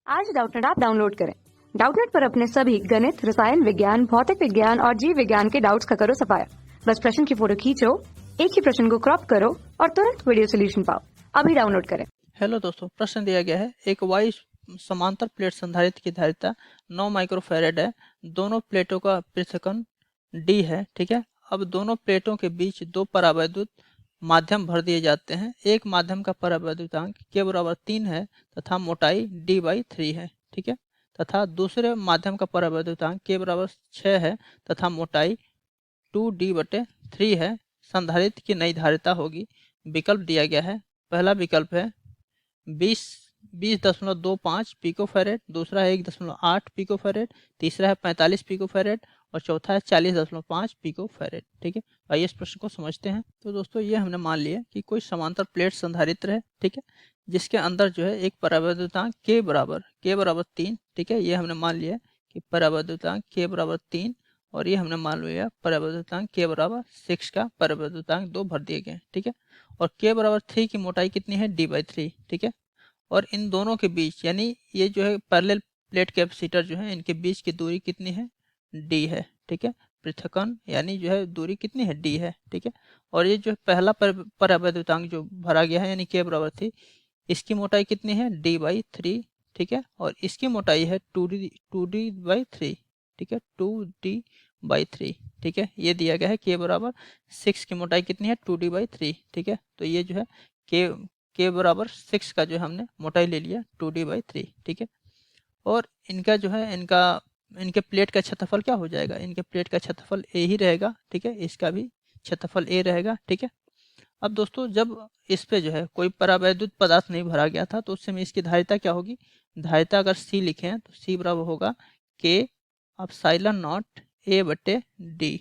आज Doubtnut app download करें। Doubtnut पर अपने सभी गणित, रसायन विज्ञान, भौतिक विज्ञान और जीव विज्ञान के डाउट्स का करो सफाया। बस प्रश्न की फोटो खींचो, एक ही प्रश्न को क्रॉप करो और तुरंत वीडियो सोल्यूशन पाओ। अभी डाउनलोड करें। हेलो दोस्तों, प्रश्न दिया गया है एक वाई समांतर प्लेट संधारित्र की धारिता 9 माइक्रोफैरेड है। दोनों प्लेटों का पृथक्करण डी है। ठीक है, अब दोनों प्लेटों के बीच दो परावैद्युत माध्यम भर दिए जाते हैं। एक माध्यम का परावैद्युतांक के बराबर 3 है तथा मोटाई d/3 है। ठीक है, तथा दूसरे माध्यम का परावैद्युतांक के बराबर 6 है तथा मोटाई 2d/3 है। संधारित्र की नई धारिता होगी। विकल्प दिया गया है। पहला विकल्प है 20.25 पिकोफैरेड, दूसरा है 1.8 पिकोफैरेड, तीसरा है 45 पिकोफैरेड और चौथा है 40.5 पिकोफैरेड। ठीक है, आइए इस प्रश्न को समझते हैं। तो दोस्तों, ये हमने मान लिया कि कोई समांतर प्लेट संधारित्र है। ठीक है, जिसके अंदर जो है एक परावैद्युतांक के बराबर 3। ठीक है, ये हमने मान लिया कि परावैद्युतांक के बराबर 3 और ये हमने मान लिया परावैद्युतांक के बराबर 6 का परावैद्युतांक 2 भर दिए गए। ठीक है, और के बराबर 3 की मोटाई कितनी है d/3। ठीक है, और इन दोनों के बीच यानी ये जो है पैरेलल प्लेट कैपेसिटर जो है इनके बीच की दूरी कितनी है d है। ठीक है, पृथक्करण यानी जो है दूरी कितनी है d है। ठीक है, और ये जो पहला परावैद्युतांक जो भरा गया है यानी के बराबर 3, इसकी मोटाई कितनी है d/3। ठीक है, और इसकी मोटाई है 2d/3। ठीक है, 2d/3। ठीक है, ये दिया गया है के बराबर 6 की मोटाई कितनी है 2d/3। ठीक है, तो ये जो है के बराबर 6 का जो हमने मोटाई ले लिया 2d/3। ठीक है, और इनका जो है इनके प्लेट का क्षेत्रफल क्या हो जाएगा, इनके प्लेट का क्षेत्रफल ए ही रहेगा। ठीक है, इसका भी क्षेत्रफल ए रहेगा। ठीक है, अब दोस्तों, जब इस पे जो है कोई परावैद्युत पदार्थ नहीं भरा गया था तो उस समय इसकी धारिता क्या होगी। धारिता अगर सी लिखे हैं तो सी बराबर होगा के एप्सिलॉन नॉट ए/डी।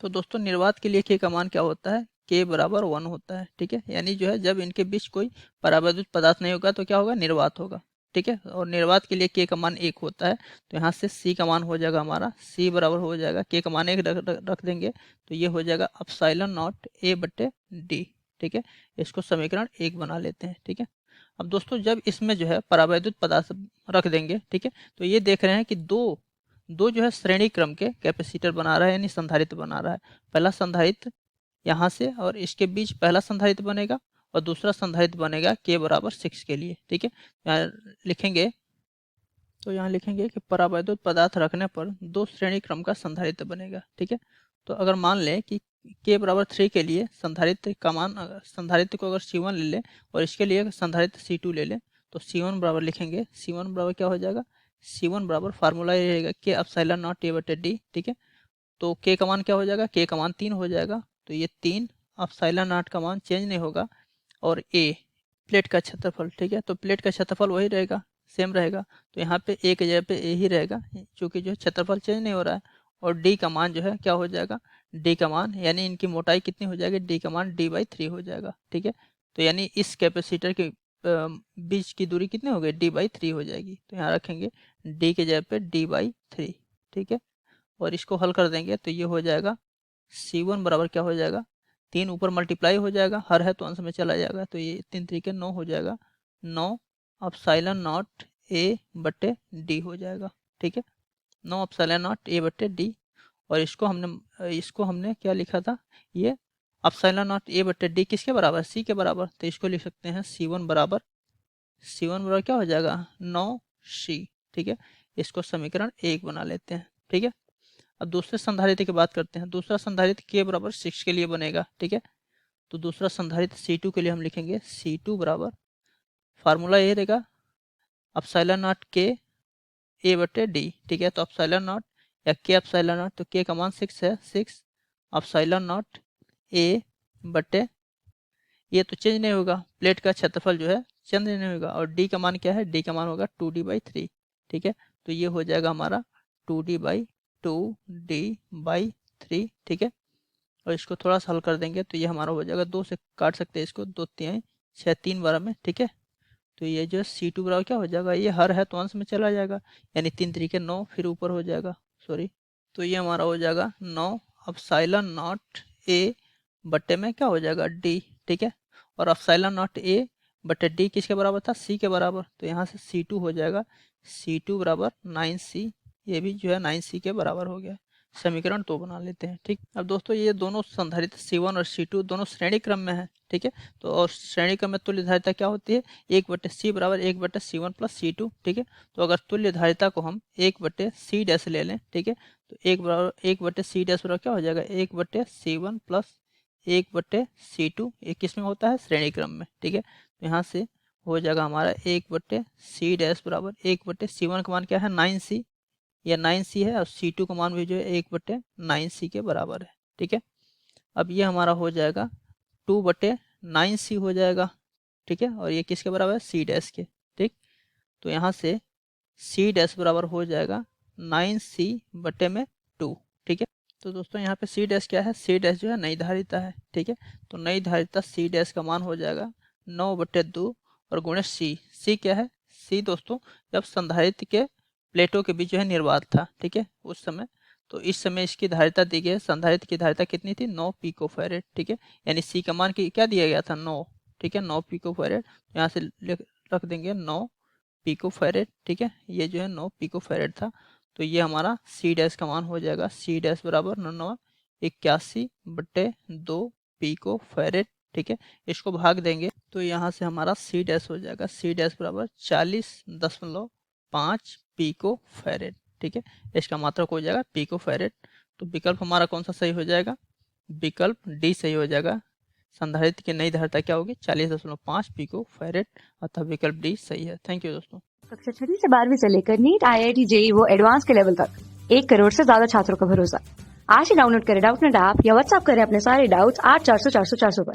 तो दोस्तों, निर्वात के लिए के का मान क्या होता है, के बराबर 1 होता है। ठीक है, यानी जो है जब इनके बीच कोई परावैद्युत पदार्थ नहीं होगा तो क्या होगा, निर्वात होगा। ठीक है, और निर्वात के लिए के का मान 1 होता है। तो यहाँ से सी का मान हो जाएगा हमारा, सी बराबर हो जाएगा के का मान 1 रख देंगे तो ये हो जाएगा एप्सिलॉन नॉट ए/डी। ठीक है, इसको समीकरण 1 बना लेते हैं। ठीक है, अब दोस्तों, जब इसमें जो है परावैद्युत पदार्थ रख देंगे, ठीक है, तो ये देख रहे हैं कि दो दो जो है श्रेणी क्रम के कैपेसिटर बना रहा है यानी संधारित्र बना रहा है। पहला संधारित्र यहाँ से और इसके बीच पहला संधारित्र बनेगा और दूसरा संधारित्र बनेगा के बराबर 6 के लिए। ठीक है, यहाँ लिखेंगे तो यहाँ लिखेंगे कि परावैद्युत पदार्थ रखने पर दो श्रेणी क्रम का संधारित्र बनेगा। ठीक है, तो अगर मान लें कि के बराबर 3 के लिए संधारित्र का मान, संधारित्र को अगर C1 ले लें और इसके लिए संधारित्र C2 ले लें तो C1 बराबर लिखेंगे, C1 बराबर क्या हो जाएगा, C1 बराबर फार्मूला ये रहेगा के एप्सिलॉन नॉट ए/डी। ठीक है, तो के का मान क्या हो जाएगा, के का मान 3 हो जाएगा। तो ये 3 एप्सिलॉन नॉट का मान चेंज नहीं होगा और ए प्लेट का क्षेत्रफल। ठीक है, तो प्लेट का क्षेत्रफल वही रहेगा, सेम रहेगा। तो यहाँ पे ए की जगह पे ए ही रहेगा क्योंकि जो है क्षेत्रफल चेंज नहीं हो रहा है। और डी का मान जो है क्या हो जाएगा, डी का मान यानी इनकी मोटाई कितनी हो जाएगी, डी का मान d/3 हो जाएगा। ठीक है, तो यानी इस कैपेसिटर के बीच की दूरी कितनी हो गई, d/3 हो जाएगी। तो यहाँ रखेंगे डी के जगह पे d/3। ठीक है, और इसको हल कर देंगे तो ये हो जाएगा C1 बराबर क्या हो जाएगा, 3 ऊपर मल्टीप्लाई हो जाएगा, हर है तो अंश में चला जाएगा तो ये 3 3 9 हो जाएगा। 9 एप्सिलॉन नॉट a/d हो जाएगा। ठीक है, 9 एप्सिलॉन नॉट a/d। और इसको हमने क्या लिखा था, ये एप्सिलॉन नॉट a/d किसके बराबर, सी के बराबर। तो इसको लिख सकते हैं C1 बराबर क्या हो जाएगा 9c। ठीक है, इसको समीकरण 1 बना लेते हैं। ठीक है, अब दूसरे संधारित्र की बात करते हैं। दूसरा संधारित्र के बराबर 6 के लिए बनेगा। ठीक है, तो दूसरा संधारित्र C2 के लिए हम लिखेंगे C2 बराबर फार्मूला ये रहेगा एप्सिलॉन नॉट के a/d। ठीक है, तो एप्सिलॉन नॉट या के एप्सिलॉन नॉट, तो के का मान 6 है, 6 एप्सिलॉन नॉट a/, ये तो चेंज नहीं होगा, प्लेट का क्षेत्रफल जो है चेंज नहीं होगा। और डी का मान क्या है, डी का मान होगा 2d/3। ठीक है, तो ये हो जाएगा हमारा 2d/3। ठीक है, और इसको थोड़ा सा हल कर देंगे तो ये हमारा हो जाएगा, 2 से काट सकते हैं इसको, 2 3 6 3 12 में। ठीक है, तो ये जो C2 बराबर क्या हो जाएगा, ये हर है तो अंश में चला जाएगा यानी 3 3 9 फिर ऊपर हो जाएगा, सॉरी। तो ये हमारा हो जाएगा 9 एप्सिलॉन नॉट a/में क्या हो जाएगा d। ठीक है, और एप्सिलॉन नॉट बटे डी किसके बराबर था, सी के बराबर, तो यहाँ से C2 हो जाएगा C2 बराबर 9C, ये भी जो है 9C के बराबर हो गया। समीकरण 2 बना लेते हैं। ठीक, अब दोस्तों ये दोनों संधारित्र C1 और C2 दोनों श्रेणी क्रम में है। ठीक है, तो और श्रेणी क्रम में तुल्य धारिता क्या होती है, 1/C बराबर 1/C1 प्लस C2। ठीक है, तो अगर तुल्य धारिता को हम 1/C डैश ले लें, ठीक है, तो 1/C डैश बराबर क्या हो जाएगा, 1/C1 प्लस 1/C2, ये किस में होता है, श्रेणी क्रम में। ठीक है, तो यहाँ से हो जाएगा हमारा 1/C डैश बराबर 1/C1 का मान क्या है 9C, यह 9C है, और C2 का मान भी जो है 1/9C के बराबर है। ठीक है, अब ये हमारा हो जाएगा 2/9C हो जाएगा। ठीक है, और ये किसके बराबर है, C डैश के। ठीक, तो यहाँ से C डैश बराबर हो जाएगा 9C बटे में 2। ठीक है, तो दोस्तों यहाँ पे C डैश क्या है, C डैश जो है नई धारिता है। ठीक है, तो नई धारिता C डैश का मान हो जाएगा 9/2 और गुणे C क्या है, C दोस्तों जब संधारित्र के प्लेटों के बीच जो है निर्वात था। ठीक है, उस समय, तो इस समय इसकी धारिता दी गई है, संधारित्र की धारिता कितनी थी, 9 पिकोफैरेड। ठीक है, यानी C का मान की क्या दिया गया था, 9। ठीक है, 9 पिकोफैरेड, यहाँ से रख देंगे 9 पिकोफैरेड। ठीक है, ये जो है 9 पिकोफैरेड था, तो ये हमारा C डैश का मान हो जाएगा C डैश बराबर 81/2 पिकोफैरेड। ठीक है, इसको भाग देंगे तो यहाँ से हमारा C डैश हो जाएगा C डैश बराबर 40.5 पिकोफैरेड। ठीक है, इसका मात्रक हो जाएगा पिकोफैरेड। तो विकल्प हमारा कौन सा सही हो जाएगा, विकल्प डी सही हो जाएगा। संधारित्र की नई धारिता क्या होगी, 40.5 पिकोफैरेड, अतः विकल्प डी सही है। थैंक यू दोस्तों। कक्षा 6 से 12वीं से लेकर नीट, IIT, JEE वो एडवांस के लेवल तक 1 करोड़ से ज्यादा छात्रों का भरोसा। आज ही डाउनलोड करें डाउटनेट ऐप या व्हाट्सएप करें अपने सारे डाउट्स 8400 400 400 पर।